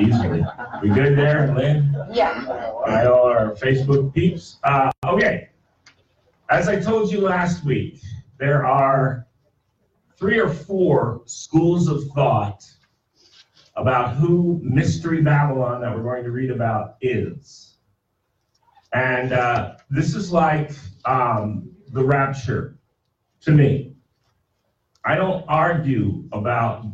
easily. We good there, Lynn? Yeah. Got all our Facebook peeps. Okay. As I told you last week, there are 3 or 4 schools of thought about who Mystery Babylon that we're going to read about is. And this is like the rapture to me. I don't argue about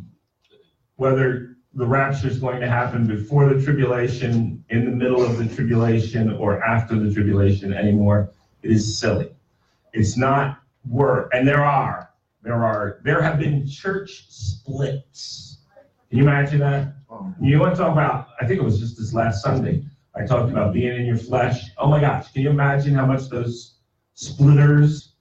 whether the rapture is going to happen before the tribulation, in the middle of the tribulation, or after the tribulation anymore. It is silly. It's not work. And there have been church splits. Can you imagine that? You want to talk about, I think it was just this last Sunday, I talked about being in your flesh. Oh my gosh, can you imagine how much those splitters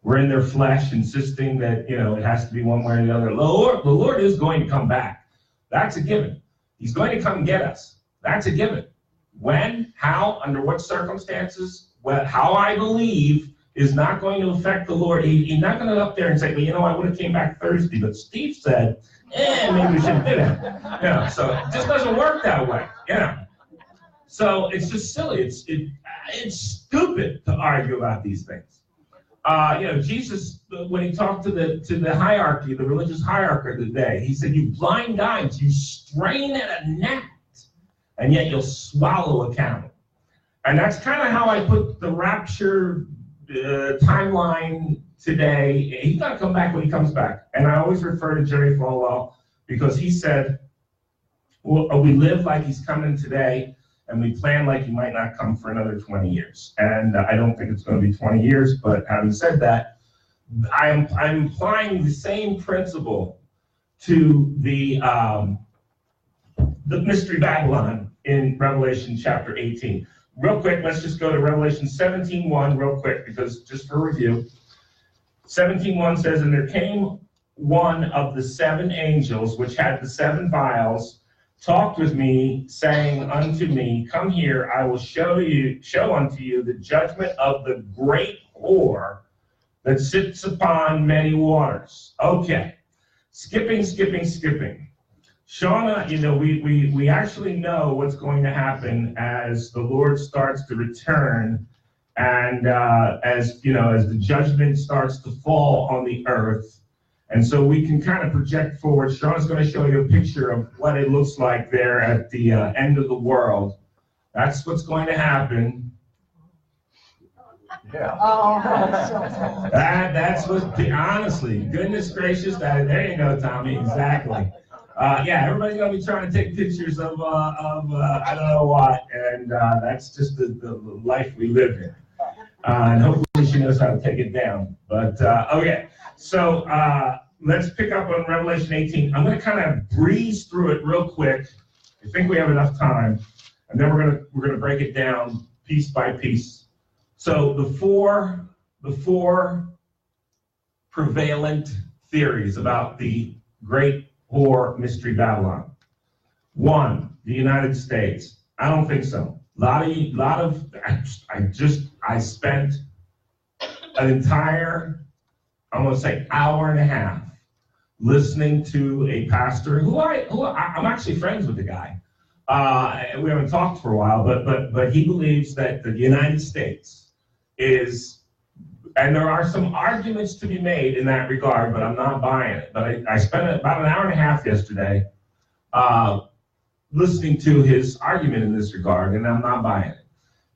were in their flesh, insisting that, it has to be one way or the other. The Lord is going to come back. That's a given. He's going to come get us. That's a given. When, how, under what circumstances, how I believe is not going to affect the Lord. He's not going to go up there and say, well, I would have came back Thursday, but Steve said, maybe we should have did it. So it just doesn't work that way. So it's just silly. It's stupid to argue about these things. Jesus, when he talked to the hierarchy, the religious hierarchy of the day, he said, you blind guides, you strain at a gnat, and yet you'll swallow a camel. And that's kind of how I put the rapture timeline today. He's going to come back when he comes back. And I always refer to Jerry Falwell because he said, well, we live like he's coming today, and we plan like he might not come for another 20 years. And I don't think it's going to be 20 years, but having said that, I'm applying the same principle to the Mystery Babylon in Revelation chapter 18. Real quick, let's just go to Revelation 17:1 real quick, because just for review. 17:1 says, and there came one of the 7 angels, which had the 7 vials, talked with me, saying unto me, come here, I will show unto you the judgment of the great whore that sits upon many waters. Okay, skipping. Shauna, we actually know what's going to happen as the Lord starts to return, and as the judgment starts to fall on the earth. And so we can kind of project forward. Sean's going to show you a picture of what it looks like there at the end of the world. That's what's going to happen. Yeah. That's what, honestly, goodness gracious, there you go, Tommy, exactly. Everybody's going to be trying to take pictures of I don't know what, and that's just the life we live in. And hopefully she knows how to take it down. But, okay. So let's pick up on Revelation 18. I'm going to kind of breeze through it real quick. I think we have enough time, and then we're going to break it down piece by piece. So the four prevalent theories about the great whore Mystery Babylon. 1, the United States. I don't think so. I spent an entire, I'm going to say, hour and a half listening to a pastor who I'm actually friends with the guy. We haven't talked for a while, but he believes that the United States is, and there are some arguments to be made in that regard, but I'm not buying it. But I spent about an hour and a half yesterday listening to his argument in this regard, and I'm not buying it.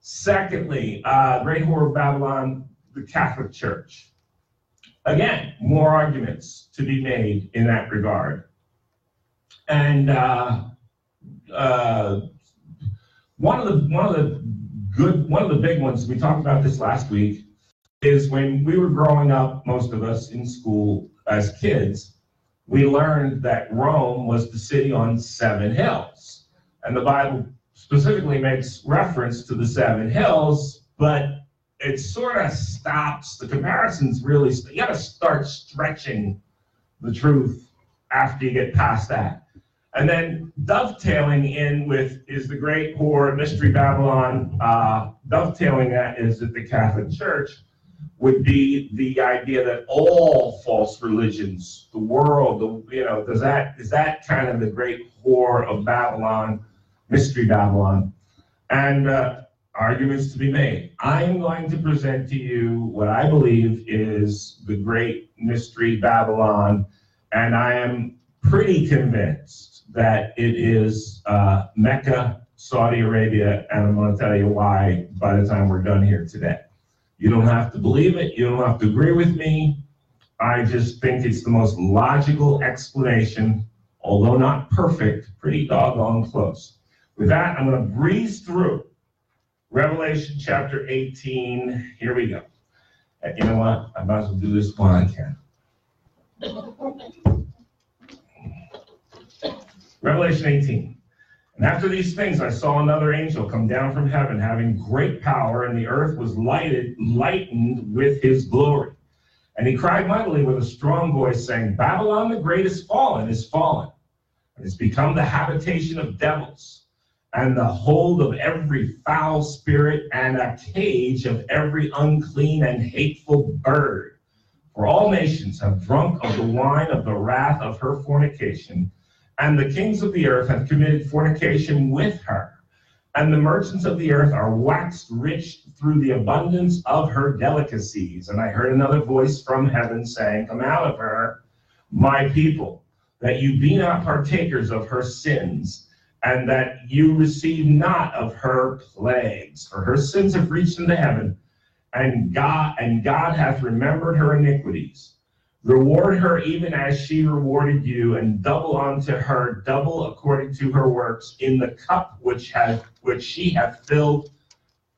Secondly, Great Whore of Babylon, the Catholic Church. Again, more arguments to be made in that regard. And one of the big ones, we talked about this last week, is when we were growing up, most of us in school as kids, we learned that Rome was the city on 7 hills. And the Bible specifically makes reference to the 7 hills, but it sort of stops. The comparisons really, you got to start stretching the truth after you get past that. And then dovetailing in with is the Great Whore, Mystery Babylon, dovetailing that is at the Catholic Church, would be the idea that all false religions, the world, is that kind of the great whore of Babylon, Mystery Babylon, and arguments to be made. I'm going to present to you what I believe is the great Mystery Babylon, and I am pretty convinced that it is Mecca, Saudi Arabia, and I'm going to tell you why by the time we're done here today. You don't have to believe it. You don't have to agree with me. I just think it's the most logical explanation, although not perfect, pretty doggone close. With that, I'm going to breeze through Revelation chapter 18. Here we go. And you know what? I might as well do this while I can. Revelation 18. And after these things, I saw another angel come down from heaven, having great power, and the earth was lightened with his glory. And he cried mightily with a strong voice, saying, Babylon the great is fallen, and has become the habitation of devils, and the hold of every foul spirit, and a cage of every unclean and hateful bird. For all nations have drunk of the wine of the wrath of her fornication, and the kings of the earth have committed fornication with her. And the merchants of the earth are waxed rich through the abundance of her delicacies. And I heard another voice from heaven saying, Come out of her, my people, that you be not partakers of her sins, and that you receive not of her plagues. For her sins have reached into heaven, and God hath remembered her iniquities. Reward her even as she rewarded you, and double unto her, double according to her works, in the cup which she hath filled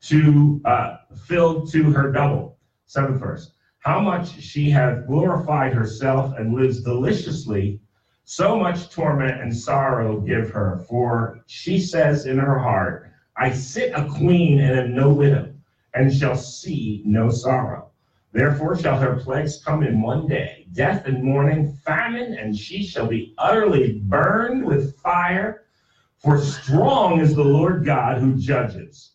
to her double. 7th verse. How much she hath glorified herself and lives deliciously, so much torment and sorrow give her. For she says in her heart, I sit a queen and am no widow, and shall see no sorrow. Therefore shall her plagues come in one day, death and mourning, famine, and she shall be utterly burned with fire. For strong is the Lord God who judges.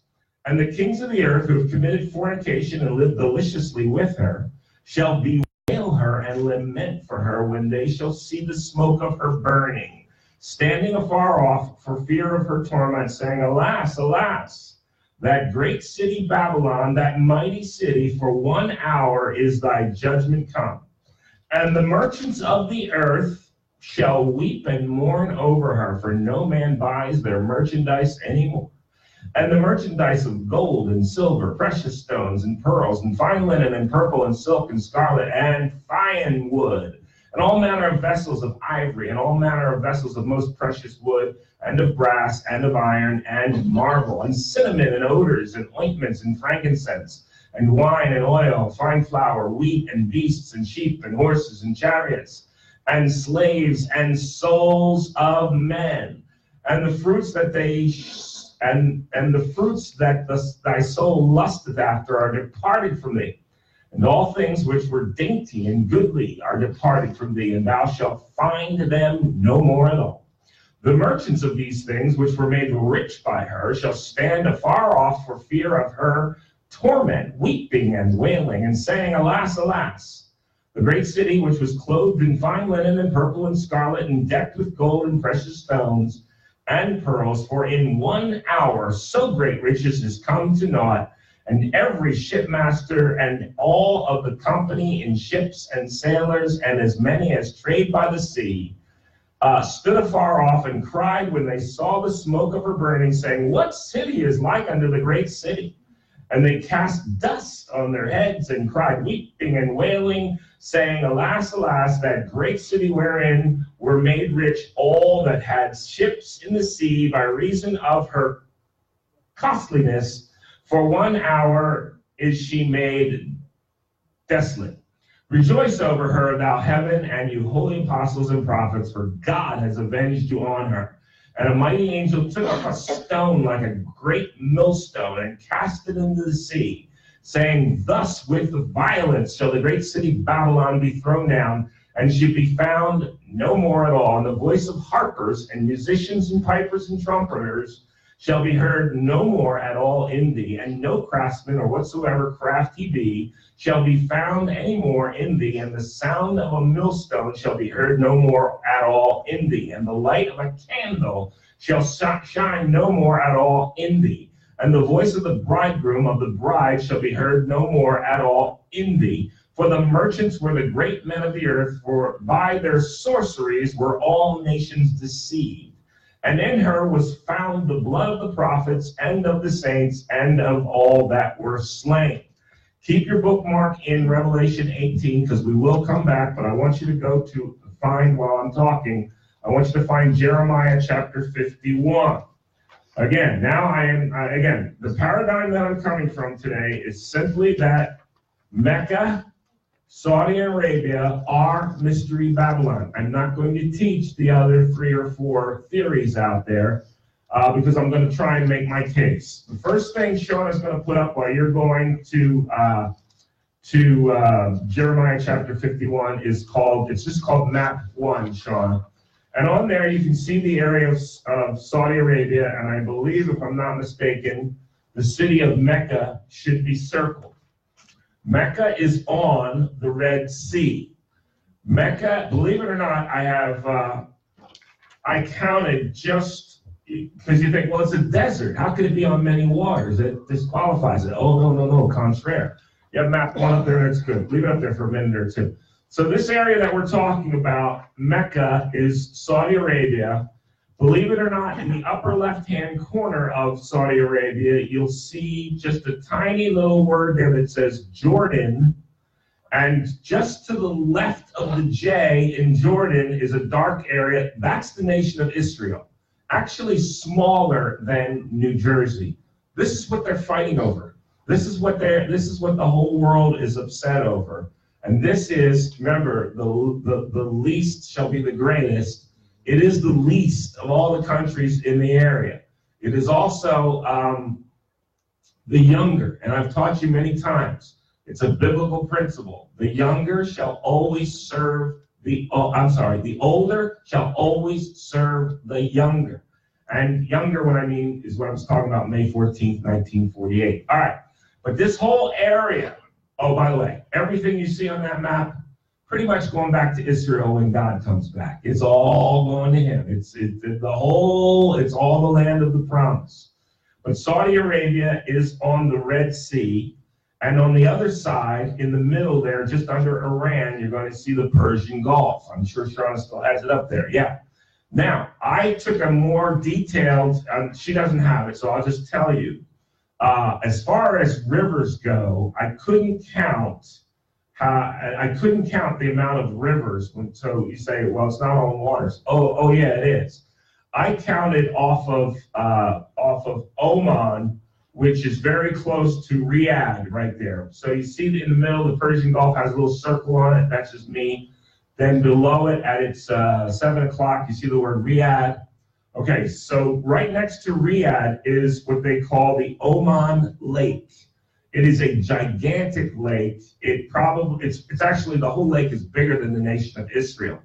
And the kings of the earth who have committed fornication and lived deliciously with her shall bewail her and lament for her when they shall see the smoke of her burning, standing afar off for fear of her torment, saying, Alas, alas! That great city Babylon, that mighty city, for 1 hour is thy judgment come. And the merchants of the earth shall weep and mourn over her, for no man buys their merchandise anymore. And the merchandise of gold and silver, precious stones and pearls, and fine linen and purple and silk and scarlet, and fine wood, and all manner of vessels of ivory, and all manner of vessels of most precious wood, and of brass, and of iron, and marble, and cinnamon, and odors, and ointments, and frankincense, and wine, and oil, fine flour, wheat, and beasts, and sheep, and horses, and chariots, and slaves, and souls of men, and the fruits that thy soul lusteth after are departed from thee. And all things which were dainty and goodly are departed from thee, and thou shalt find them no more at all. The merchants of these things, which were made rich by her, shall stand afar off for fear of her torment, weeping and wailing, and saying, Alas, alas! The great city, which was clothed in fine linen and purple and scarlet, and decked with gold and precious stones and pearls, for in 1 hour so great riches is come to naught. And every shipmaster and all of the company in ships and sailors, and as many as trade by the sea, stood afar off and cried when they saw the smoke of her burning, saying, What city is like unto the great city? And they cast dust on their heads and cried, weeping and wailing, saying, Alas, alas, that great city wherein were made rich all that had ships in the sea by reason of her costliness. For 1 hour is she made desolate. Rejoice over her, thou heaven, and you holy apostles and prophets, for God has avenged you on her. And a mighty angel took up a stone like a great millstone and cast it into the sea, saying, Thus with violence shall the great city Babylon be thrown down, and she be found no more at all. And the voice of harpers and musicians and pipers and trumpeters shall be heard no more at all in thee, and no craftsman or whatsoever craft he be shall be found any more in thee, and the sound of a millstone shall be heard no more at all in thee, and the light of a candle shall shine no more at all in thee, and the voice of the bridegroom of the bride shall be heard no more at all in thee. For the merchants were the great men of the earth, for by their sorceries were all nations deceived. And in her was found the blood of the prophets and of the saints and of all that were slain. Keep your bookmark in Revelation 18, because we will come back, but I want you to go to find, while I'm talking, I want you to find Jeremiah chapter 51. Again, again, the paradigm that I'm coming from today is simply that Mecca, Saudi Arabia are Mystery Babylon. I'm not going to teach the other 3 or 4 theories out there because I'm going to try and make my case. The first thing Sean is going to put up while you're going to Jeremiah chapter 51 is it's just called Map 1, Sean. And on there you can see the area of Saudi Arabia, and I believe, if I'm not mistaken, the city of Mecca should be circled. Mecca is on the Red Sea. Mecca, believe it or not, I counted just, because you think, well, it's a desert. How could it be on many waters? It disqualifies it. Oh, no, contraire. You have map 1 up there, that's good. Leave it up there for a minute or two. So this area that we're talking about, Mecca, is Saudi Arabia. Believe it or not, in the upper left-hand corner of Saudi Arabia, you'll see just a tiny little word there that says Jordan. And just to the left of the J in Jordan is a dark area. That's the nation of Israel, actually smaller than New Jersey. This is what they're fighting over. This is what the whole world is upset over. And this is, remember, the least shall be the greatest. It is the least of all the countries in the area. It is also the younger, and I've taught you many times. It's a biblical principle. The younger shall always serve the older shall always serve the younger. And younger, what I mean, is what I was talking about May 14th, 1948. All right, but this whole area, oh, by the way, everything you see on that map, pretty much going back to Israel when God comes back. It's all going to him. It's all the land of the promise. But Saudi Arabia is on the Red Sea, and on the other side, in the middle there, just under Iran, you're going to see the Persian Gulf. I'm sure Sharon still has it up there. Yeah. Now, I took a more detailed, she doesn't have it, so I'll just tell you. As far as rivers go, I couldn't count the amount of rivers. So you say, well, it's not on waters. Oh yeah, it is. I counted off of Oman, which is very close to Riyadh right there. So you see in the middle, the Persian Gulf has a little circle on it. That's just me. Then below it, at its 7 o'clock, you see the word Riyadh. Okay, so right next to Riyadh is what they call the Oman Lake. It is a gigantic lake. It's actually, the whole lake is bigger than the nation of Israel.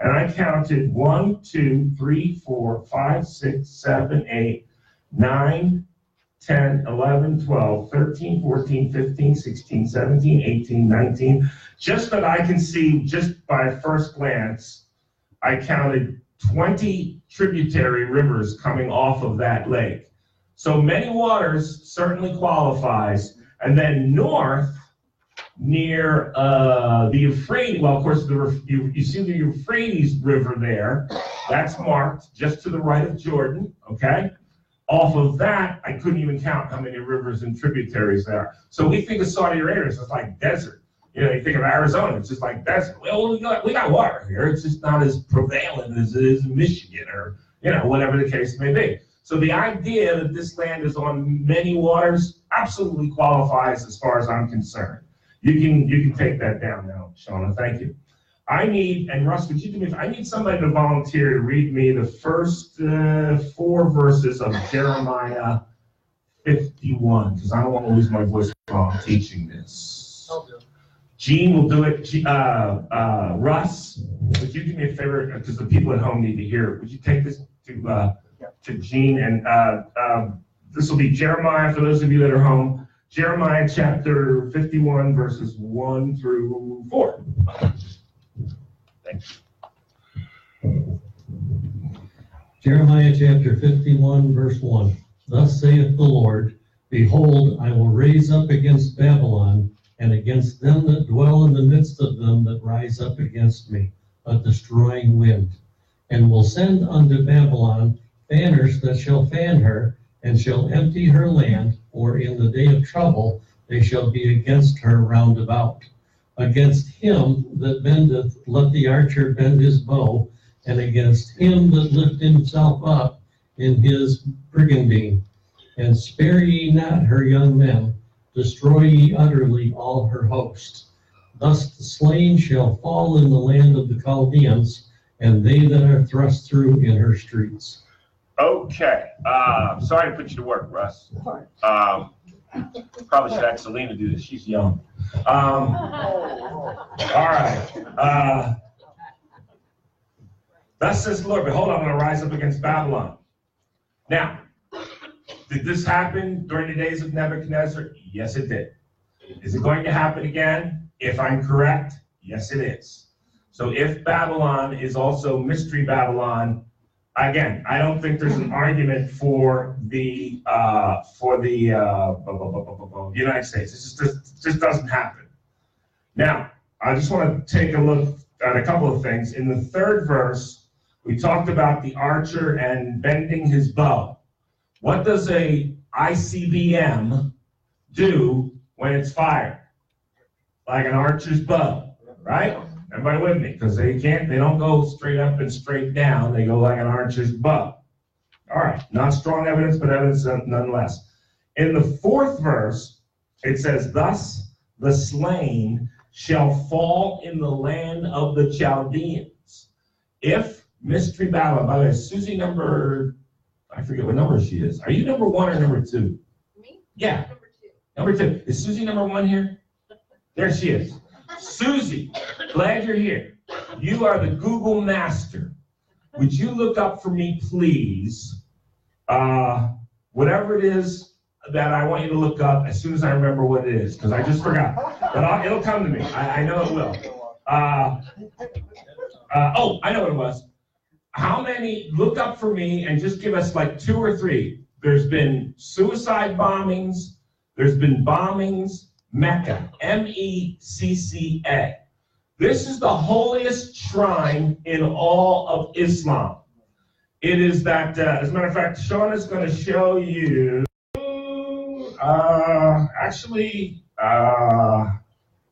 And I counted 1, 2, 3, 4, 5, 6, 7, 8, 9, 10, 11, 12, 13, 14, 15, 16, 17, 18, 19. Just that I can see, just by first glance, I counted 20 tributary rivers coming off of that lake. So many waters certainly qualifies. And then north, near the Euphrates, well, of course, you see the Euphrates River there. That's marked just to the right of Jordan, okay? Off of that, I couldn't even count how many rivers and tributaries there are. So we think of Saudi Arabia, it's just like desert. You know, you think of Arizona, it's just like desert. Well, we got water here. It's just not as prevalent as it is in Michigan or, you know, whatever the case may be. So the idea that this land is on many waters absolutely qualifies as far as I'm concerned. You can take that down now, Shauna. Thank you. I need, and Russ, would you do me? I need somebody to volunteer to read me the first 4 verses of Jeremiah 51, because I don't want to lose my voice while I'm teaching this. I'll do it. Gene will do it. Russ, would you do me a favor, because the people at home need to hear it. Would you take this to to Gene, and this will be Jeremiah for those of you that are home. Jeremiah chapter 51, verses 1 through 4. Thanks. Jeremiah chapter 51, verse 1. Thus saith the Lord, Behold, I will raise up against Babylon, and against them that dwell in the midst of them that rise up against me, a destroying wind, and will send unto Babylon fanners that shall fan her, and shall empty her land, for in the day of trouble they shall be against her round about. Against him that bendeth, let the archer bend his bow, and against him that lift himself up in his brigandine. And spare ye not her young men, destroy ye utterly all her host. Thus the slain shall fall in the land of the Chaldeans, and they that are thrust through in her streets. Okay, sorry to put you to work, Russ. Probably should ask Selena to do this. She's young. All right. Thus says the Lord, behold, I'm going to rise up against Babylon. Now, did this happen during the days of Nebuchadnezzar? Yes, it did. Is it going to happen again? If I'm correct, yes, it is. So if Babylon is also Mystery Babylon, again, I don't think there's an argument for the United States. It just doesn't happen. Now, I just want to take a look at a couple of things. In the third verse, we talked about the archer and bending his bow. What does a ICBM do when it's fired? Like an archer's bow, right? Everybody with me? Because they don't go straight up and straight down. They go like an archer's bow. All right, not strong evidence, but evidence nonetheless. In the fourth verse, it says, Thus the slain shall fall in the land of the Chaldeans. If Mystery Babylon, by the way, Susie I forget what number she is. Are you number 1 or number 2? Me? Yeah. Number 2. Number 2. Is Susie number 1 here? There she is. Susie, glad you're here. You are the Google master. Would you look up for me, please, whatever it is that I want you to look up as soon as I remember what it is, because I just forgot. But it'll come to me. I know it will. Oh, I know what it was. How many, look up for me and just give us like 2 or 3. There's been suicide bombings. There's been bombings. Mecca, M-E-C-C-A. This is the holiest shrine in all of Islam. It is that, as a matter of fact, Sean is going to show you,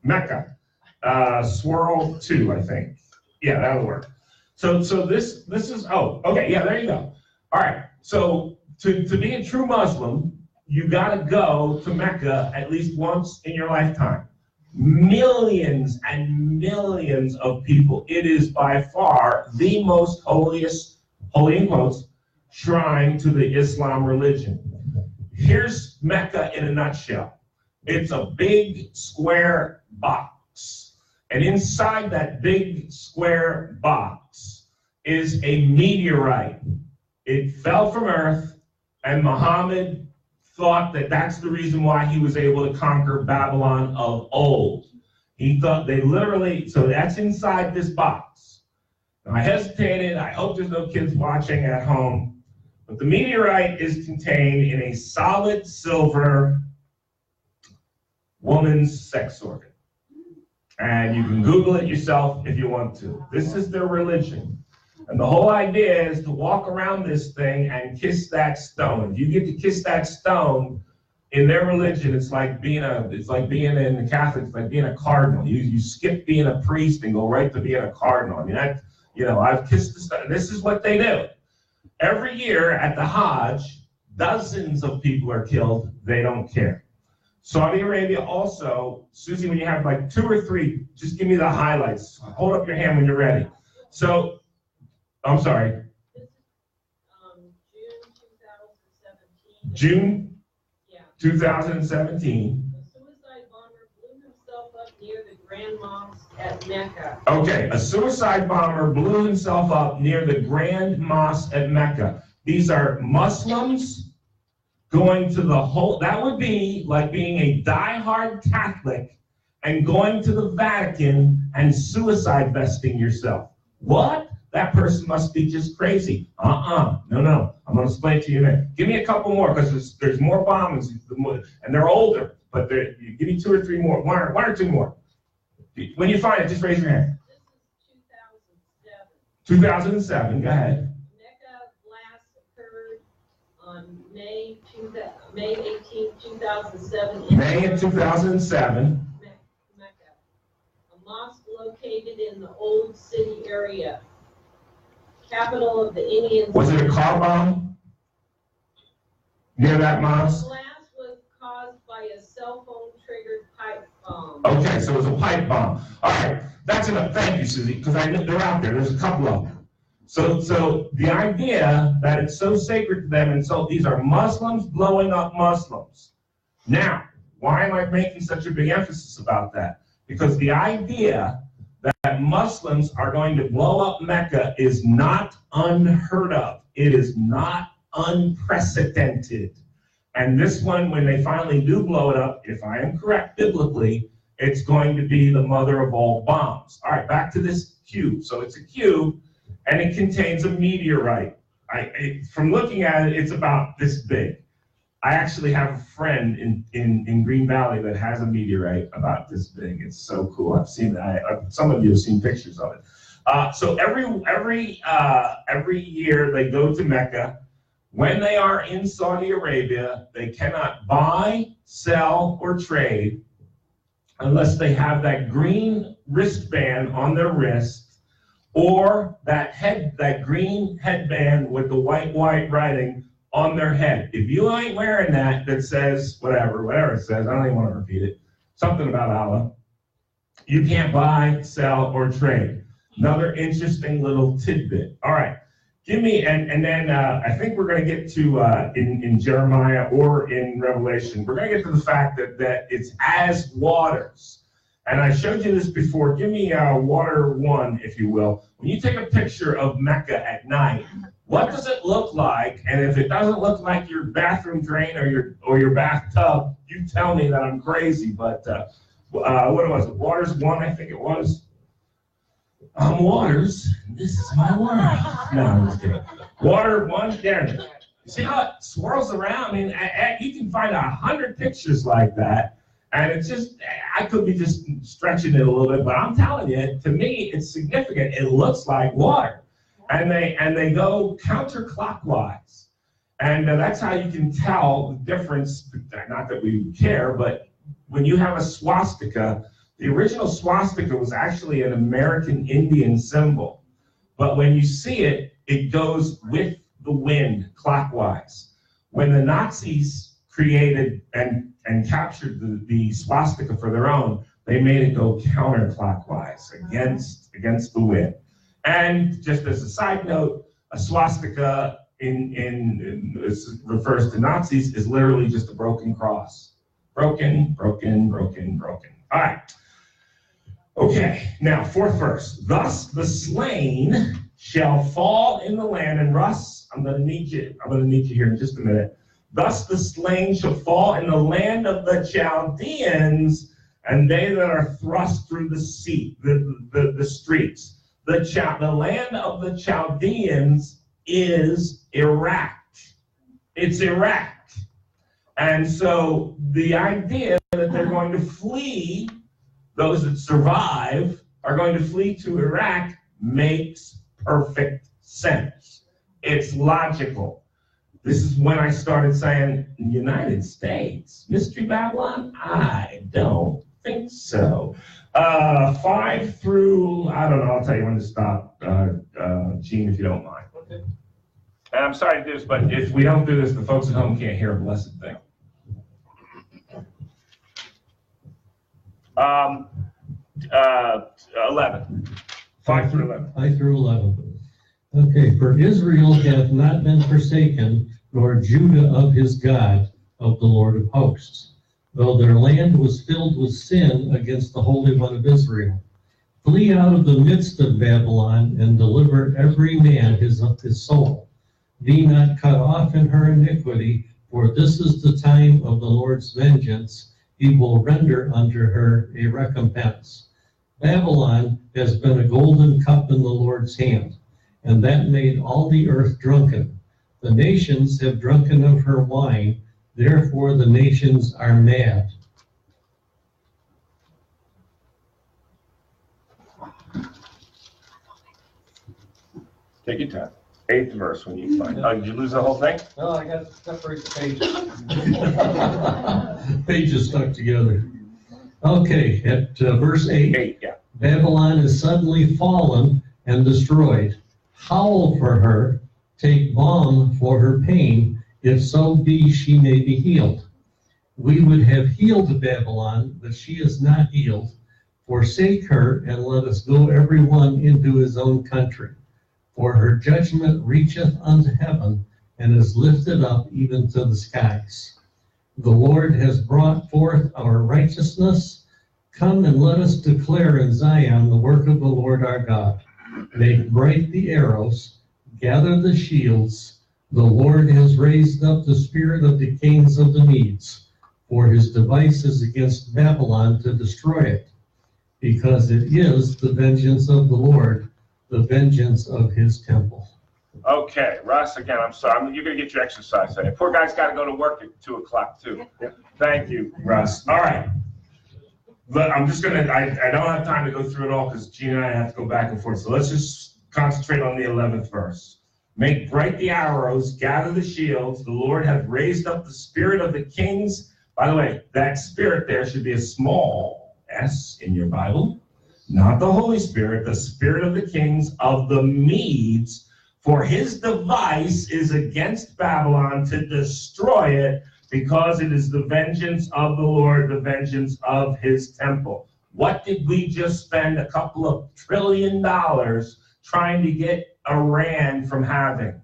Mecca, swirl 2, I think. Yeah, that'll work. So this is, oh, okay, yeah, there you go. All right, so to be a true Muslim, you got to go to Mecca at least once in your lifetime. Millions and millions of people. It is by far the most holiest, holy in quotes, shrine to the Islam religion. Here's Mecca in a nutshell. It's a big square box. And inside that big square box is a meteorite. It fell from Earth, and Muhammad thought that that's the reason why he was able to conquer Babylon of old. He thought they literally, so that's inside this box. Now, I hesitated. I hope there's no kids watching at home. But the meteorite is contained in a solid silver woman's sex organ. And you can Google it yourself if you want to. This is their religion. And the whole idea is to walk around this thing and kiss that stone. If you get to kiss that stone, in their religion, it's like being in the Catholic, it's like being a cardinal. You skip being a priest and go right to being a cardinal. I mean, I've kissed the stone. This is what they do. Every year at the Hajj, dozens of people are killed. They don't care. Saudi Arabia also, Susie, when you have like 2 or 3, just give me the highlights. Hold up your hand when you're ready. So, I'm sorry. This is June 2017. June 2017. A suicide bomber blew himself up near the Grand Mosque at Mecca. Okay, a suicide bomber blew himself up near the Grand Mosque at Mecca. These are Muslims going to the whole, that would be like being a diehard Catholic and going to the Vatican and suicide vesting yourself. What? That person must be just crazy. No. I'm going to explain to you now. Give me a couple more, because there's more bombings, and they're older. But give me 2 or 3 more. One or two more. When you find it, just raise your hand. This is 2007. Go ahead. Mecca blast occurred on May 18, 2007. May of 2007. Mecca. A mosque located in the Old City area. Capital of the Indians. Was it a car bomb near that mosque? The blast was caused by a cell phone triggered pipe bomb. Okay, so it was a pipe bomb. All right, that's enough. Thank you, Susie, because I know they're out there. There's a couple of them. So the idea that it's so sacred to them, and so these are Muslims blowing up Muslims. Now, why am I making such a big emphasis about that? Because the idea that Muslims are going to blow up Mecca is not unheard of. It is not unprecedented. And this one, when they finally do blow it up, if I am correct biblically, it's going to be the mother of all bombs. All right, back to this cube. So it's a cube, and it contains a meteorite. From looking at it, it's about this big. I actually have a friend in Green Valley that has a meteorite about this big. It's so cool. I've seen it. Some of you have seen pictures of it. So every year they go to Mecca. When they are in Saudi Arabia, they cannot buy, sell, or trade unless they have that green wristband on their wrist, or that green headband with the white writing on their head. If you ain't wearing that says whatever it says, I don't even want to repeat it, something about Allah, you can't buy, sell, or trade. Another interesting little tidbit. All right, give me, and then I think we're going to get to, in Jeremiah or in Revelation, we're going to get to the fact that it's as waters. And I showed you this before. Give me water 1, if you will. When you take a picture of Mecca at night, what does it look like? And if it doesn't look like your bathroom drain or your bathtub, you tell me that I'm crazy. But what was it? Waters 1, I think it was. Waters. This is my world. No, I'm just kidding. Water 1. There it is. You see how it swirls around? I mean, you can find 100 pictures like that. And it's just, I could be just stretching it a little bit, but I'm telling you, to me, it's significant. It looks like water. And they go counterclockwise. And that's how you can tell the difference, not that we care, but when you have a swastika, the original swastika was actually an American Indian symbol. But when you see it, it goes with the wind clockwise. When the Nazis created and captured the swastika for their own, they made it go counterclockwise against the wind. And just as a side note, a swastika refers to Nazis is literally just a broken cross. Broken. All right. Okay, now 4th verse. Thus the slain shall fall in the land, and Russ, I'm gonna need you here in just a minute. Thus the slain shall fall in the land of the Chaldeans, and they that are thrust through the streets. The land of the Chaldeans is Iraq. It's Iraq. And so the idea that they're going to flee, those that survive are going to flee to Iraq, makes perfect sense. It's logical. This is when I started saying, United States, Mystery Babylon? I don't think so. 5 through, I don't know, I'll tell you when to stop, Gene, if you don't mind. Okay. And I'm sorry to do this, but if we don't do this, the folks at home can't hear a blessed thing. 11. 5 through 11. 5 through 11. Okay, for Israel hath not been forsaken, nor Judah of his God, of the Lord of hosts, though their land was filled with sin against the Holy One of Israel. Flee out of the midst of Babylon, and deliver every man his soul. Be not cut off in her iniquity, for this is the time of the Lord's vengeance. He will render unto her a recompense. Babylon has been a golden cup in the Lord's hand, and that made all the earth drunken. The nations have drunken of her wine, therefore the nations are mad. Take your time. 8th verse when you find. Did you lose the whole thing? No, I got to separate the pages. Pages stuck together. Okay, at verse 8. 8, yeah. Babylon is suddenly fallen and destroyed. Howl for her, take balm for her pain, if so be she may be healed. We would have healed Babylon, but she is not healed. Forsake her, and let us go every one into his own country. For her judgment reacheth unto heaven, and is lifted up even to the skies. The Lord has brought forth our righteousness. Come and let us declare in Zion the work of the Lord our God. Make bright the arrows, gather the shields. The Lord has raised up the spirit of the kings of the Medes, for his device is against Babylon to destroy it, because it is the vengeance of the Lord, the vengeance of his temple. Okay, Russ, again, I'm sorry. You're going to get your exercise today. Poor guy's got to go to work at 2 o'clock, too. Yeah. Thank you, Russ. All right. But I'm just going to, I don't have time to go through it all because Gina and I have to go back and forth. So let's just concentrate on the 11th verse. Make bright the arrows, gather the shields. The Lord hath raised up the spirit of the kings. By the way, that spirit there should be a small s in your Bible. Not the Holy Spirit, the spirit of the kings of the Medes, for his device is against Babylon to destroy it, because it is the vengeance of the Lord, the vengeance of his temple. What did we just spend a couple of $1 trillion trying to get Iran from having?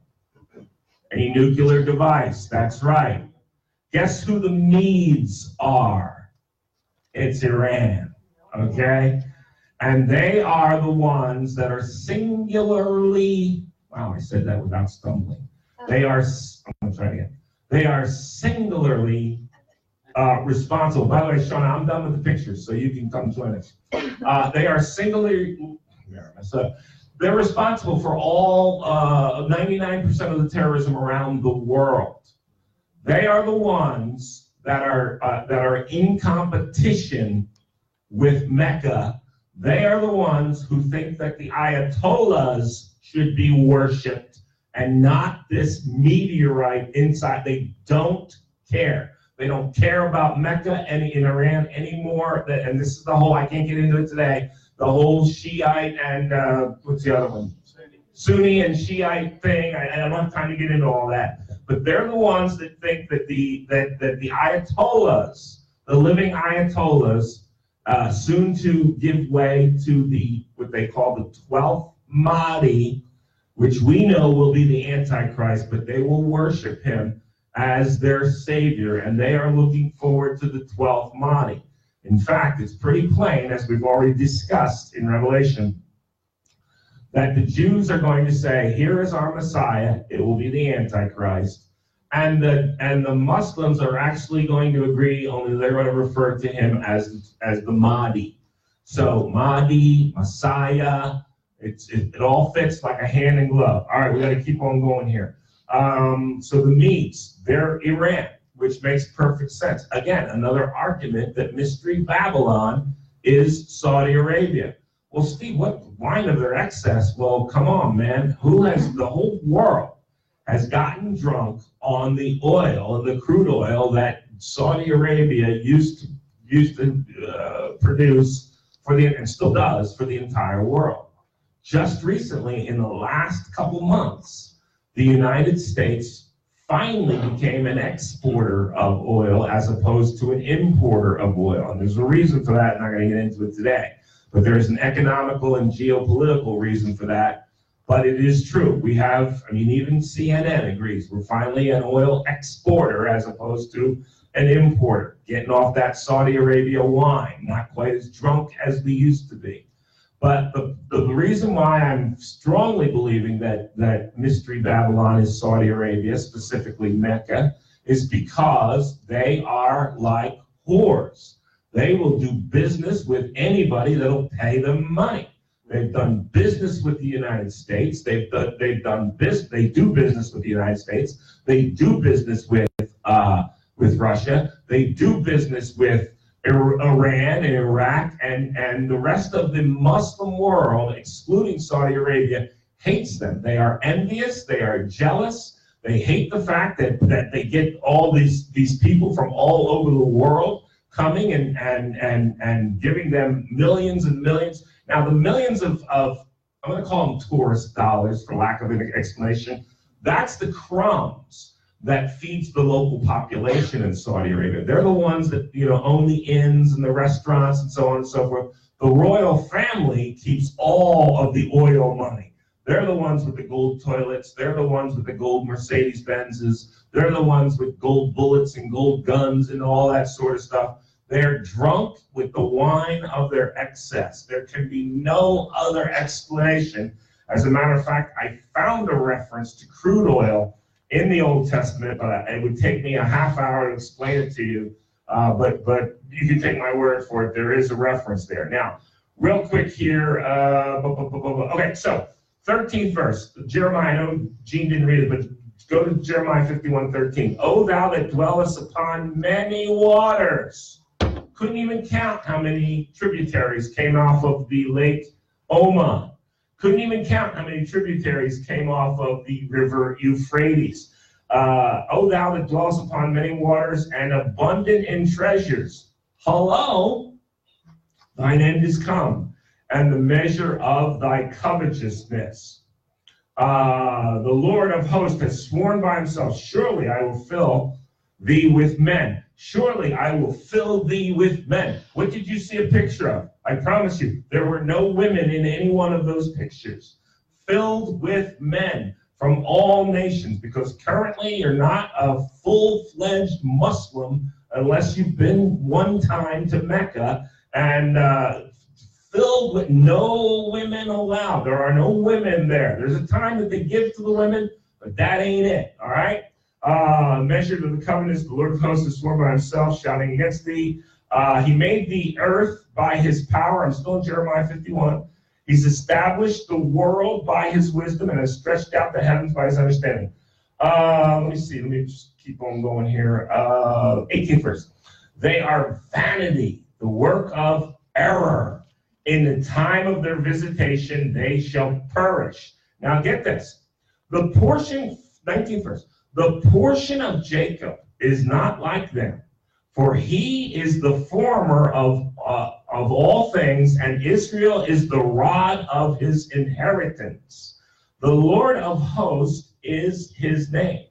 A nuclear device, that's right. Guess who the Medes are? It's Iran, okay? And they are the ones that are singularly, wow, I said that without stumbling. They are, I'm going to try again. They are singularly responsible. By the way, Shauna, I'm done with the pictures, so you can come join us. They are singularly, they're responsible for all 99% of the terrorism around the world. They are the ones that are in competition with Mecca. They are the ones who think that the Ayatollahs should be worshipped and not this meteorite inside. They don't care. They don't care about Mecca in Iran anymore. And this is the whole, I can't get into it today, the whole Shiite and, what's the other one? Sunni and Shiite thing. I don't have time to get into all that. But they're the ones that think that the Ayatollahs, the living Ayatollahs, soon to give way to what they call the 12th Mahdi, which we know will be the Antichrist, but they will worship him as their savior, and they are looking forward to the 12th Mahdi. In fact, it's pretty plain, as we've already discussed in Revelation, that the Jews are going to say, here is our Messiah, it will be the Antichrist, and the Muslims are actually going to agree, only they're going to refer to him as the Mahdi. So Mahdi, Messiah, it all fits like a hand in glove. All right, we got to keep on going here. So the Medes, they're Iran, which makes perfect sense. Again, another argument that Mystery Babylon is Saudi Arabia. Well, Steve, what wine of their excess? Well, come on, man. The whole world has gotten drunk on the oil, the crude oil that Saudi Arabia used to produce and still does for the entire world. Just recently, in the last couple months, the United States finally became an exporter of oil as opposed to an importer of oil. And there's a reason for that. I'm not going to get into it today. But there's an economical and geopolitical reason for that. But it is true. We have, even CNN agrees. We're finally an oil exporter as opposed to an importer. Getting off that Saudi Arabia wine. Not quite as drunk as we used to be. But the reason why I'm strongly believing that Mystery Babylon is Saudi Arabia, specifically Mecca, is because they are like whores. They will do business with anybody that'll pay them money. They've done business with the United States. They do business with the United States. They do business with Russia. They do business with Iran and Iraq, and the rest of the Muslim world, excluding Saudi Arabia, hates them. They are envious. They are jealous. They hate the fact that they get all these people from all over the world coming and giving them millions and millions. Now, the millions of I'm going to call them tourist dollars, for lack of an explanation, that's the crumbs that feeds the local population in Saudi Arabia. They're the ones that, own the inns and the restaurants and so on and so forth. The royal family keeps all of the oil money. They're the ones with the gold toilets. They're the ones with the gold Mercedes-Benzes. They're the ones with gold bullets and gold guns and all that sort of stuff. They're drunk with the wine of their excess. There can be no other explanation. As a matter of fact, I found a reference to crude oil in the Old Testament, but it would take me a half hour to explain it to you. But you can take my word for it. There is a reference there. Now, real quick here. Okay, so 13th verse, Jeremiah. I know Gene didn't read it, but go to Jeremiah 51:13. O thou that dwellest upon many waters. Couldn't even count how many tributaries came off of the Lake Oman. Couldn't even count how many tributaries came off of the river Euphrates. O thou that dwellest upon many waters and abundant in treasures. Hello, thine end is come, and the measure of thy covetousness. The Lord of hosts has sworn by himself, surely I will fill thee with men. Surely I will fill thee with men. What did you see a picture of? I promise you, there were no women in any one of those pictures. Filled with men from all nations, because currently you're not a full-fledged Muslim unless you've been one time to Mecca, and filled with no women allowed. There are no women there. There's a time that they give to the women, but that ain't it, all right? Measured of the covenants, the Lord of hosts has sworn by himself, shouting against thee. He made the earth by his power. I'm still in Jeremiah 51. He's established the world by his wisdom and has stretched out the heavens by his understanding. Let me see. Let me just keep on going here. 18th verse. They are vanity, the work of error. In the time of their visitation, they shall perish. Now get this. The portion, 19th verse. The portion of Jacob is not like them, for he is the former of all things, and Israel is the rod of his inheritance. The Lord of hosts is his name.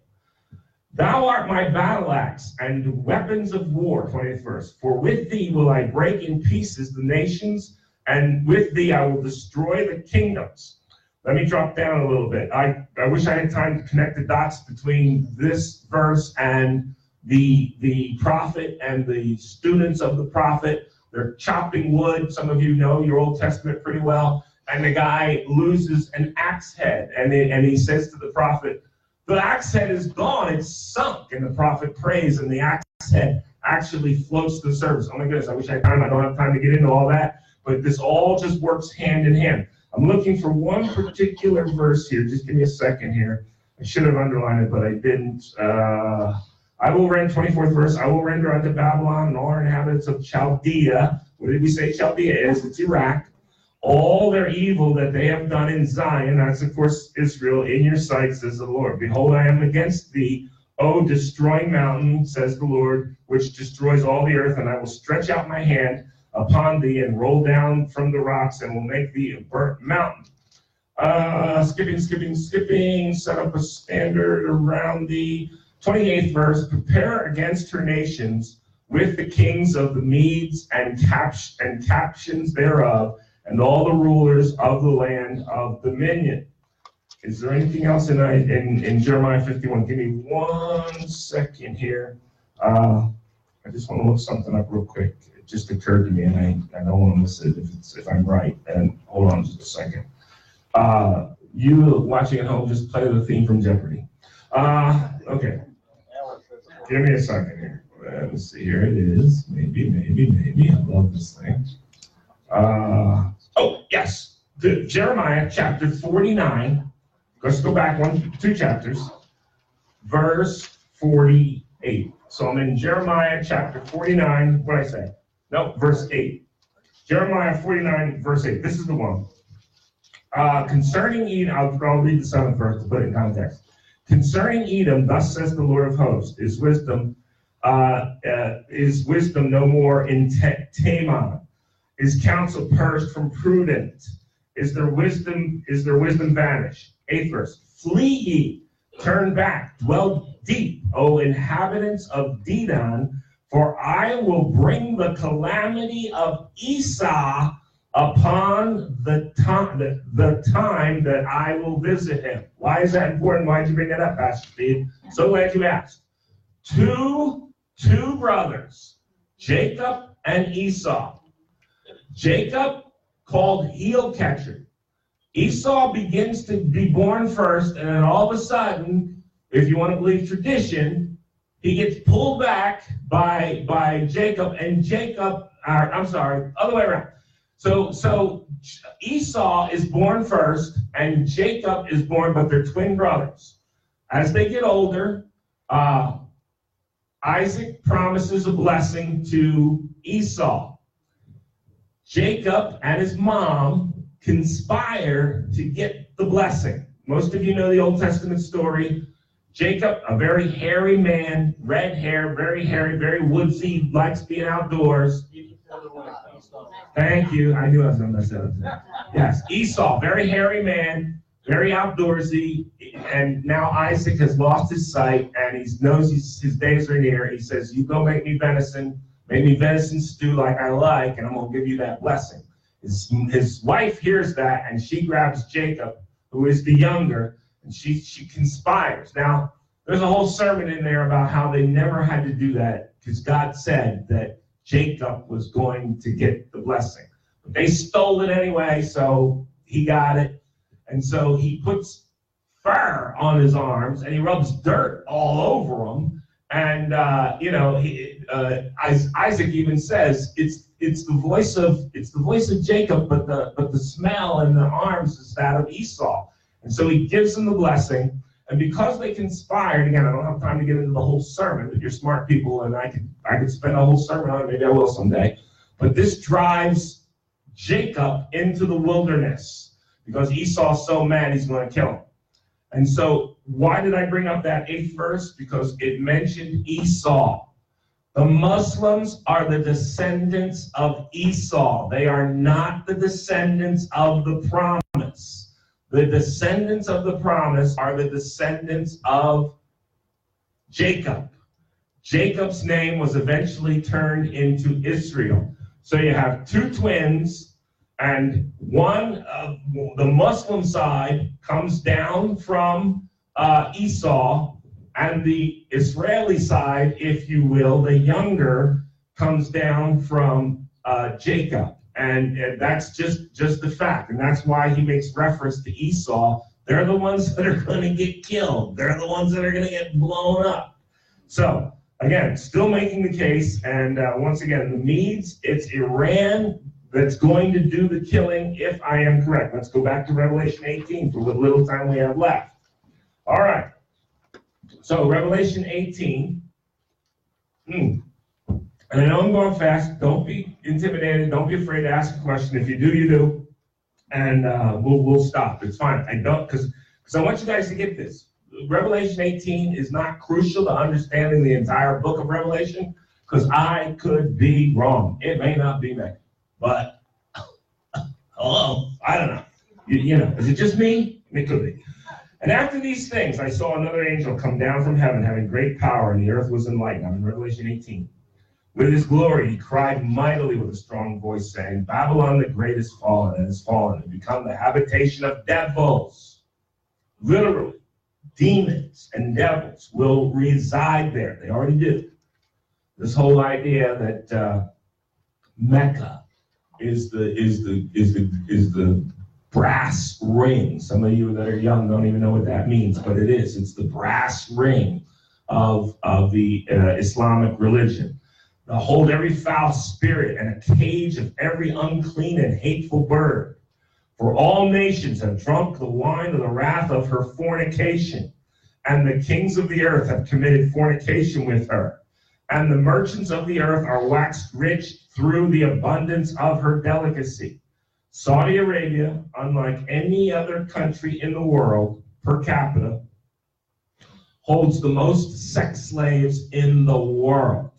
Thou art my battle axe and weapons of war, 20th verse. For with thee will I break in pieces the nations, and with thee I will destroy the kingdoms. Let me drop down a little bit. I wish I had time to connect the dots between this verse and the prophet and the students of the prophet. They're chopping wood. Some of you know your Old Testament pretty well. And the guy loses an axe head. And he says to the prophet, the axe head is gone. It's sunk. And the prophet prays, and the axe head actually floats to the surface. Oh my goodness, I wish I had time. I don't have time to get into all that. But this all just works hand in hand. I'm looking for one particular verse here. Just give me a second here. I should have underlined it, but I didn't. I will render, 24th verse, I will render unto Babylon and all her inhabitants of Chaldea. What did we say Chaldea is? It's Iraq. All their evil that they have done in Zion, that's of course Israel, in your sight, says the Lord. Behold, I am against thee, O destroying mountain, says the Lord, which destroys all the earth, and I will stretch out my hand upon thee and roll down from the rocks and will make thee a burnt mountain. Skipping, set up a standard around thee. 28th verse, prepare against her nations with the kings of the Medes and captions thereof, and all the rulers of the land of dominion. Is there anything else in Jeremiah 51? Give me 1 second here. I I just want to look something up real quick. It just occurred to me, and I don't want to miss it if I'm right. And hold on just a second. You watching at home, just play the theme from Jeopardy. Okay. Give me a second here. Let's see. Here it is. Maybe. I love this thing. Oh, yes. Jeremiah chapter 49. Let's go back 2 chapters. Verse 48. So I'm in Jeremiah chapter 49. What did I say? No, verse 8. Jeremiah 49, verse 8. This is the one. Concerning Edom, I'll read the 7th verse to put it in context. Concerning Edom, thus says the Lord of hosts, is wisdom no more in Teman? Is counsel purged from prudent? Is their wisdom vanished? 8th verse. Flee ye, turn back, dwell deep, O inhabitants of Dedan, for I will bring the calamity of Esau upon the time that I will visit him. Why is that important? Why did you bring that up, Pastor Steve? So glad you asked. Two brothers, Jacob and Esau. Jacob called heel catcher. Esau begins to be born first, and then all of a sudden, if you want to believe tradition, he gets pulled back by Jacob, and other way around. So Esau is born first, and Jacob is born, but they're twin brothers. As they get older, Isaac promises a blessing to Esau. Jacob and his mom conspire to get the blessing. Most of you know the Old Testament story. Jacob, a very hairy man, red hair, very hairy, very woodsy, likes being outdoors. Thank you. I knew I was going to mess that up. Yes, Esau, very hairy man, very outdoorsy, and now Isaac has lost his sight, and he knows his days are near. He says, you go make me venison stew like I like, and I'm going to give you that blessing. His wife hears that, and she grabs Jacob, who is the younger, and she conspires. Now, there's a whole sermon in there about how they never had to do that, because God said that Jacob was going to get the blessing. But they stole it anyway, so he got it. And so he puts fur on his arms, and he rubs dirt all over them. And, Isaac even says, it's the voice of Jacob, but the smell in the arms is that of Esau. And so he gives them the blessing. And because they conspired, again, I don't have time to get into the whole sermon, but you're smart people, and I could spend a whole sermon on it. Maybe I will someday. But this drives Jacob into the wilderness because Esau's so mad he's going to kill him. And so why did I bring up that 8th verse? Because it mentioned Esau. The Muslims are the descendants of Esau. They are not the descendants of the promise. The descendants of the promise are the descendants of Jacob. Jacob's name was eventually turned into Israel. So you have 2 twins, and one of the Muslim side comes down from Esau, and the Israeli side, if you will, the younger, comes down from Jacob. And that's just the fact. And that's why he makes reference to Esau. They're the ones that are going to get killed. They're the ones that are going to get blown up. So, again, still making the case. And once again, the Medes, it's Iran that's going to do the killing, if I am correct. Let's go back to Revelation 18 for what little time we have left. All right. So, Revelation 18. And I know I'm going fast. Don't be intimidated. Don't be afraid to ask a question. If you do, you do. And we'll stop. It's fine. I don't, because I want you guys to get this. Revelation 18 is not crucial to understanding the entire book of Revelation, because I could be wrong. It may not be me. But, hello, I don't know. You know, is it just me? It could be. And after these things, I saw another angel come down from heaven, having great power, and the earth was enlightened. I'm in Revelation 18. With his glory, he cried mightily with a strong voice, saying, Babylon the great is fallen, and has fallen, and become the habitation of devils. Literally, demons and devils will reside there. They already do. This whole idea that Mecca is the brass ring. Some of you that are young don't even know what that means, but it is. It's the brass ring of the Islamic religion. They'll hold every foul spirit and a cage of every unclean and hateful bird. For all nations have drunk the wine of the wrath of her fornication, and the kings of the earth have committed fornication with her. And the merchants of the earth are waxed rich through the abundance of her delicacy. Saudi Arabia, unlike any other country in the world per capita, holds the most sex slaves in the world.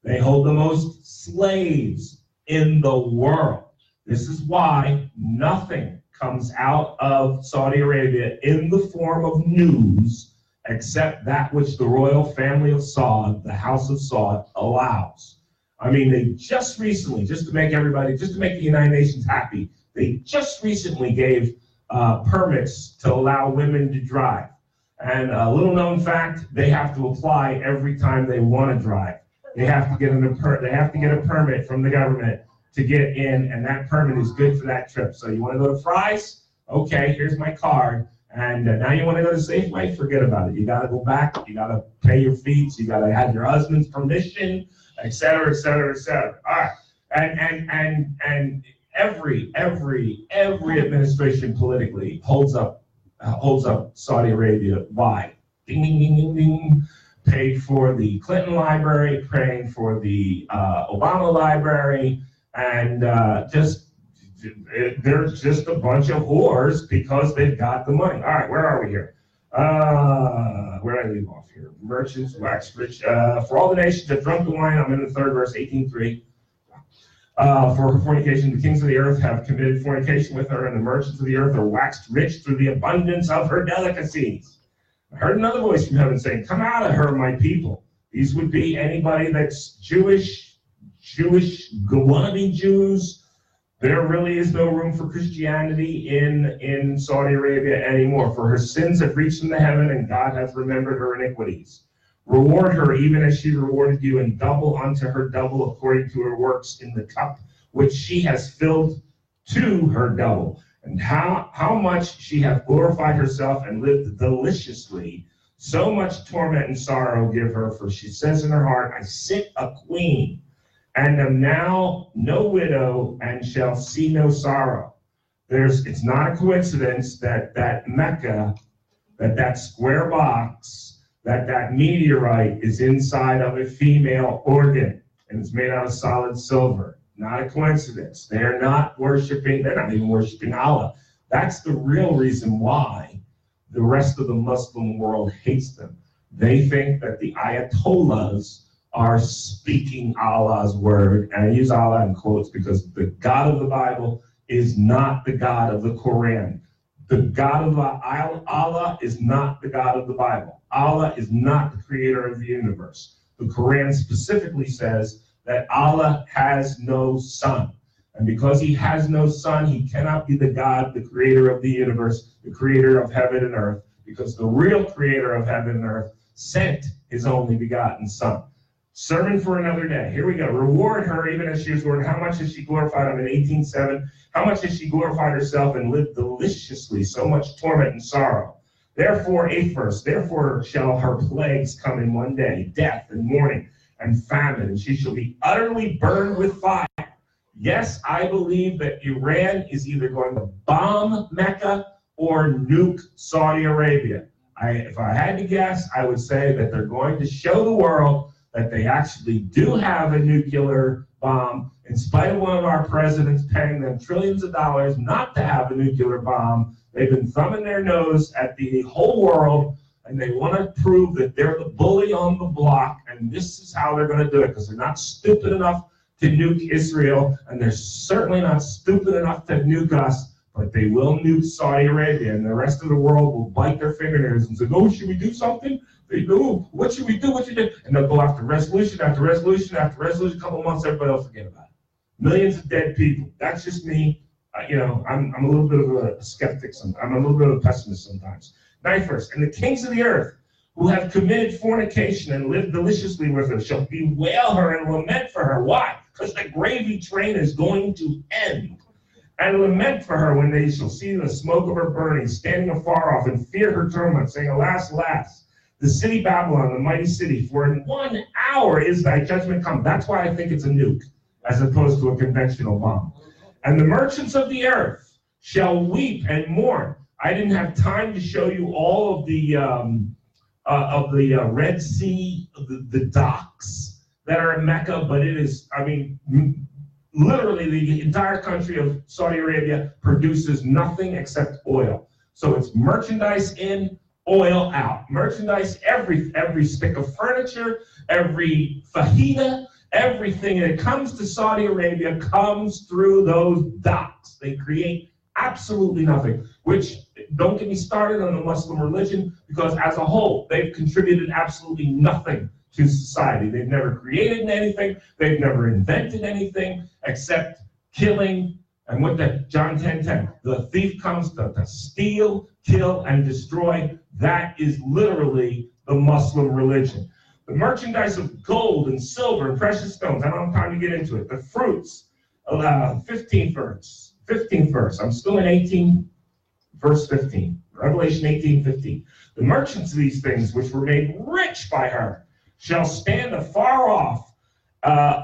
They hold the most slaves in the world. This is why nothing comes out of Saudi Arabia in the form of news except that which the royal family of Saud, the House of Saud, allows. I mean, they just recently, just to make the United Nations happy, they just recently gave permits to allow women to drive. And a little known fact, they have to apply every time they want to drive. They have to get a permit from the government to get in, and that permit is good for that trip. So you want to go to Fry's? Okay, here's my card. And now you want to go to Safeway? Forget about it. You got to go back. You got to pay your fees. You got to have your husband's permission, et cetera, et cetera, et cetera. All right. And every administration politically holds up Saudi Arabia. Why? Ding, ding, ding, ding, ding. Paid for the Clinton Library, paying for the Obama Library, and they're just a bunch of whores because they've got the money. All right, where are we here? Where did I leave off here? Merchants wax rich. For all the nations have drunk the wine, I'm in the 3rd verse, 18:3. For her fornication, the kings of the earth have committed fornication with her, and the merchants of the earth are waxed rich through the abundance of her delicacies. I heard another voice from heaven saying, come out of her, my people. These would be anybody that's Jewish, wannabe Jews. There really is no room for Christianity in Saudi Arabia anymore, for her sins have reached into heaven, and God hath remembered her iniquities. Reward her even as she rewarded you, and double unto her double according to her works in the cup which she has filled to her double. And how much she hath glorified herself and lived deliciously, so much torment and sorrow give her, for she says in her heart, I sit a queen, and am now no widow, and shall see no sorrow. It's not a coincidence that Mecca, that square box, that meteorite is inside of a female organ, and it's made out of solid silver. Not a coincidence. They're not even worshiping Allah. That's the real reason why the rest of the Muslim world hates them. They think that the Ayatollahs are speaking Allah's word, and I use Allah in quotes because the God of the Bible is not the God of the Quran. The God of Allah is not the God of the Bible. Allah is not the creator of the universe. The Quran specifically says that Allah has no son. And because he has no son, he cannot be the God, the creator of the universe, the creator of heaven and earth, because the real creator of heaven and earth sent his only begotten son. Sermon for another day. Here we go. Reward her even as she was rewarded. How much has she glorified him in 18:7? How much has she glorified herself and lived deliciously? So much torment and sorrow. Therefore, 8th verse, therefore shall her plagues come in one day, death and mourning and famine, and she shall be utterly burned with fire. Yes, I believe that Iran is either going to bomb Mecca or nuke Saudi Arabia. If I had to guess, I would say that they're going to show the world that they actually do have a nuclear bomb, in spite of one of our presidents paying them trillions of dollars not to have a nuclear bomb. They've been thumbing their nose at the whole world, and they want to prove that they're the bully on the block, and this is how they're going to do it, because they're not stupid enough to nuke Israel, and they're certainly not stupid enough to nuke us, but they will nuke Saudi Arabia, and the rest of the world will bite their fingernails and say, oh, should we do something? They go, what should we do? What should we do? And they'll go after resolution, after resolution, after resolution. A couple of months, everybody will forget about it. Millions of dead people. That's just me. I'm a little bit of a skeptic. I'm a little bit of a pessimist sometimes. 9th verse. And the kings of the earth who have committed fornication and lived deliciously with her shall bewail her and lament for her. Why? Because the gravy train is going to end. And lament for her when they shall see the smoke of her burning, standing afar off, and fear her torment, saying, Alas, alas, the city Babylon, the mighty city, for in 1 hour is thy judgment come. That's why I think it's a nuke, as opposed to a conventional bomb. And the merchants of the earth shall weep and mourn. I didn't have time to show you all of the Red Sea, the docks that are in Mecca, but it is, I mean, literally the entire country of Saudi Arabia produces nothing except oil. So it's merchandise in, oil out. Merchandise, every stick of furniture, every fajita, everything that comes to Saudi Arabia comes through those docks. They create absolutely nothing, which, don't get me started on the Muslim religion, because as a whole, they've contributed absolutely nothing to society. They've never created anything. They've never invented anything except killing. And what that John 10:10, the thief comes to steal, kill, and destroy. That is literally the Muslim religion. The merchandise of gold and silver and precious stones. I don't have time to get into it. The fruits, 15th verse. I'm still in 18, verse 15. Revelation 18:15. The merchants of these things, which were made rich by her, shall stand afar off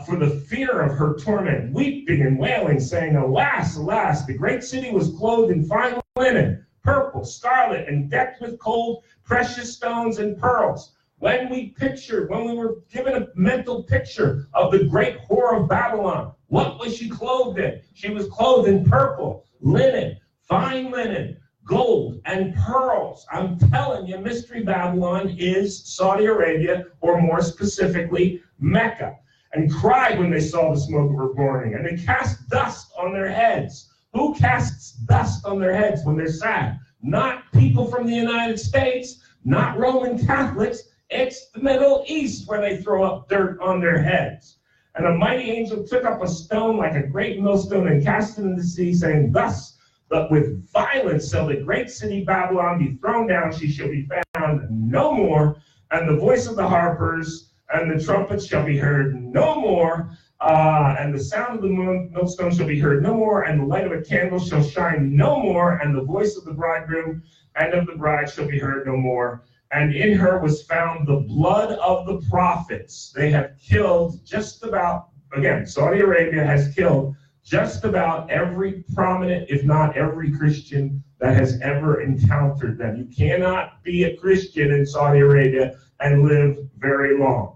for the fear of her torment, weeping and wailing, saying, Alas, alas, the great city was clothed in fine linen, purple, scarlet, and decked with gold, precious stones, and pearls. When we were given a mental picture of the great whore of Babylon, what was she clothed in? She was clothed in purple, linen, fine linen, gold, and pearls. I'm telling you, Mystery Babylon is Saudi Arabia, or more specifically, Mecca. And cried when they saw the smoke of her burning, and they cast dust on their heads. Who casts dust on their heads when they're sad? Not people from the United States, not Roman Catholics. It's the Middle East where they throw up dirt on their heads. And a mighty angel took up a stone like a great millstone and cast it into the sea, saying, Thus, but with violence shall the great city Babylon be thrown down. She shall be found no more. And the voice of the harpers and the trumpets shall be heard no more. And the sound of the millstone shall be heard no more. And the light of a candle shall shine no more. And the voice of the bridegroom and of the bride shall be heard no more. And in her was found the blood of the prophets. They have killed just about, again, Saudi Arabia has killed just about every prominent, if not every Christian that has ever encountered them. You cannot be a Christian in Saudi Arabia and live very long.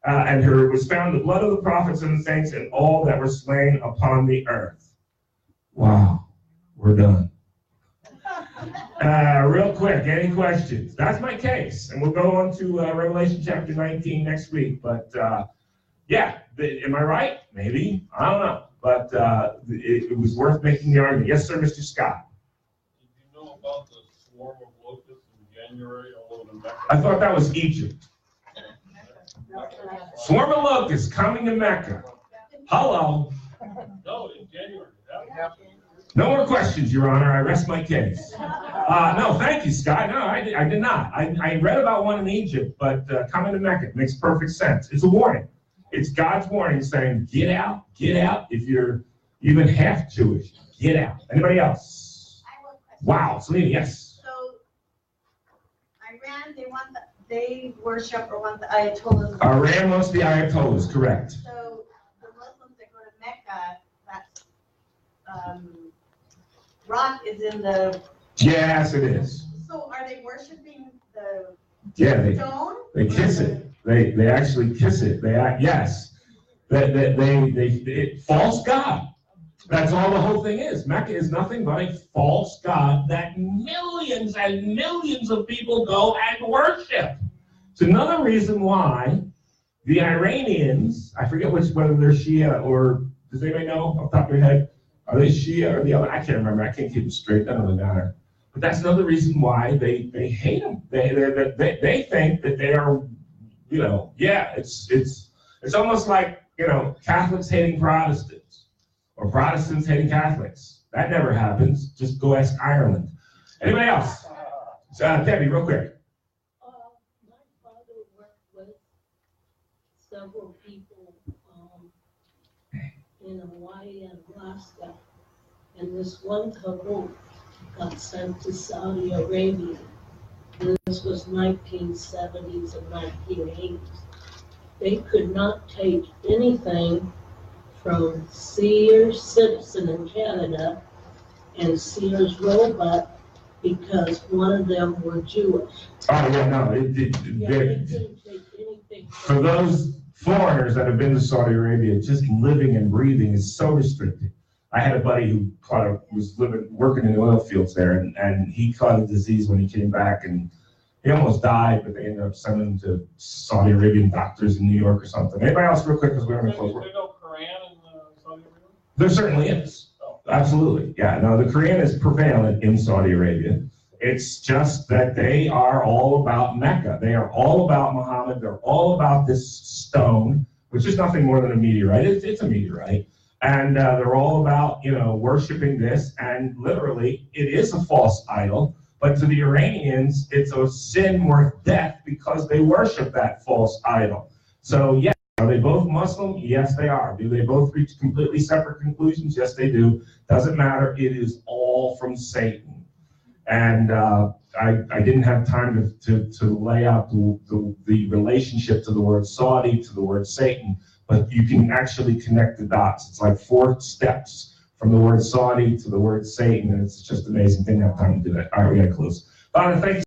And her was found the blood of the prophets and the saints and all that were slain upon the earth. Wow, we're done. Real quick, any questions? That's my case. And we'll go on to Revelation chapter 19 next week. But yeah, am I right? Maybe. I don't know. But it was worth making the argument. Yes, sir, Mr. Scott. Did you know about the swarm of locusts in January all over Mecca? I thought that was Egypt. Swarm of locusts coming to Mecca. Hello. No, in January. No more questions, Your Honor. I rest my case. No, thank you, Scott. No, I did not. I read about one in Egypt, but coming to Mecca makes perfect sense. It's a warning. It's God's warning saying, get out. If you're even half Jewish, get out. Anybody else? Wow, Selena, yes. So, Iran, they worship or want the Ayatollahs. Iran wants the Ayatollahs, correct. So, the Muslims that go to Mecca, that rock is in the... Yes, it is. So, are they worshiping the stone? They kiss it. They actually kiss it. Yes. They false god. That's all the whole thing is. Mecca is nothing but a false god that millions and millions of people go and worship. It's another reason why the Iranians, I forget whether they're Shia or, does anybody know off the top of your head? Are they Shia or the other? I can't remember. I can't keep it straight. That doesn't matter. But that's another reason why they hate them. They think that they are, it's almost like, Catholics hating Protestants or Protestants hating Catholics. That never happens. Just go ask Ireland. Anybody else? Debbie, real quick. My several people in Hawaii and Alaska. And this one couple got sent to Saudi Arabia. And this was 1970s and 1980s. They could not take anything from Sears Citizen in Canada and Sears Roebuck because one of them were Jewish. Oh, yeah, no, Yeah, they couldn't take anything for from those foreigners that have been to Saudi Arabia, just living and breathing is so restricted. I had a buddy who was working in the oil fields there, and he caught a disease when he came back, and he almost died, but they ended up sending him to Saudi Arabian doctors in New York or something. Anybody else, real quick, because we're in a close work. There's no Quran in Saudi Arabia? There certainly is. Absolutely. Yeah, no, the Quran is prevalent in Saudi Arabia. It's just that they are all about Mecca. They are all about Muhammad. They're all about this stone, which is nothing more than a meteorite. It's a meteorite. And they're all about, worshiping this. And literally, it is a false idol. But to the Iranians, it's a sin worth death because they worship that false idol. So, yeah. Are they both Muslim? Yes, they are. Do they both reach completely separate conclusions? Yes, they do. Doesn't matter. It is all from Satan. And I didn't have time to lay out the relationship to the word Saudi, to the word Satan, but you can actually connect the dots. It's like 4 steps from the word Saudi to the word Satan, and it's just amazing. Didn't have time to do that. All right, we got to close. Father, thanks.